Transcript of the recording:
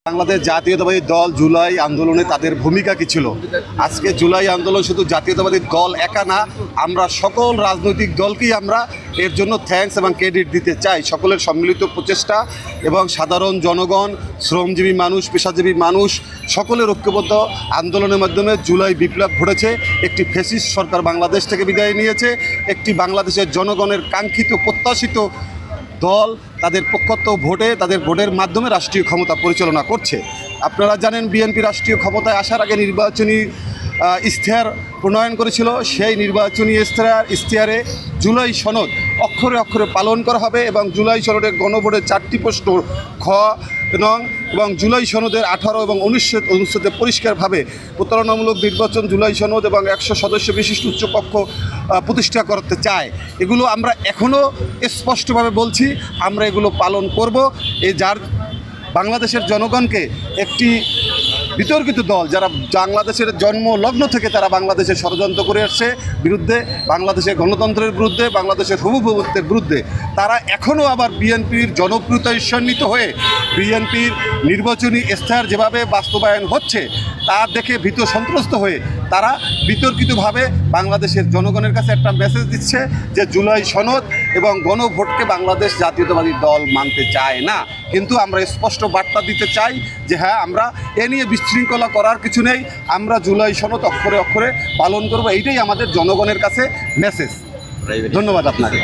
বাংলাদেশ জাতীয়তাবাদী দল জুলাই আন্দোলনে তাদের ভূমিকা কি ছিল? আজকে জুলাই আন্দোলন শুধু জাতীয়তাবাদী দল একা না, আমরা সকল রাজনৈতিক দলকেই আমরা এর জন্য থ্যাঙ্কস এবং ক্রেডিট দিতে চাই। সকলের সম্মিলিত প্রচেষ্টা এবং সাধারণ জনগণ, শ্রমজীবী মানুষ, পেশাজীবী মানুষ সকলের ঐক্যবদ্ধ আন্দোলনের মাধ্যমে জুলাই বিপ্লব ঘটেছে। একটি ফ্যাসিস্ট সরকার বাংলাদেশ থেকে বিদায় নিয়েছে। একটি বাংলাদেশের জনগণের কাঙ্ক্ষিত প্রত্যাশিত দল তাদের প্রত্যক্ষ ভোটে, তাদের ভোটের মাধ্যমে রাষ্ট্রীয় ক্ষমতা পরিচালনা করছে। আপনারা জানেন বিএনপি রাষ্ট্রীয় ক্ষমতায় আসার আগে নির্বাচনী ইশতেহার প্রণয়ন করেছিল। সেই নির্বাচনী ইশতেহারে জুলাই সনদ অক্ষরে অক্ষরে পালন করা হবে এবং জুলাই সনদের গণভোটের 4টি প্রশ্ন খ নং এবং জুলাই সনদের 18 এবং 19 অনুচ্ছেদে পরিষ্কারভাবে প্রতারণামূলক নির্বাচন, জুলাই সনদ এবং 100 সদস্য বিশিষ্ট উচ্চকক্ষ প্রতিষ্ঠা করতে চায়। এগুলো আমরা এখনও স্পষ্টভাবে বলছি, আমরা এগুলো পালন করব। যার বাংলাদেশের জনগণকে একটি বিতর্কিত দল যারা বাংলাদেশের জন্ম লগ্ন থেকে তারা বাংলাদেশের ষড়যন্ত্র করে আসছে বিরুদ্ধে, বাংলাদেশের গণতন্ত্রের বিরুদ্ধে, বাংলাদেশের সার্বভৌমত্বের বিরুদ্ধে, তারা এখনও আবার বিএনপির জনপ্রিয়তা ঈর্ষান্বিত হয়ে বিএনপির নির্বাচনী ইশতেহার যেভাবে বাস্তবায়ন হচ্ছে তা দেখে ভীত সন্ত্রস্ত হয়ে তারা বিতর্কিতভাবে বাংলাদেশের জনগণের কাছে একটা মেসেজ দিচ্ছে যে জুলাই সনদ এবং গণভোটকে বাংলাদেশ জাতীয়তাবাদী দল মানতে চায় না। কিন্তু আমরা স্পষ্ট বার্তা দিতে চাই যে হ্যাঁ, আমরা এ নিয়ে বিশৃঙ্খলা করার কিছু নেই, আমরা জুলাই সনদ অক্ষরে অক্ষরে পালন করব। এইটাই আমাদের জনগণের কাছে মেসেজ। ধন্যবাদ আপনাকে।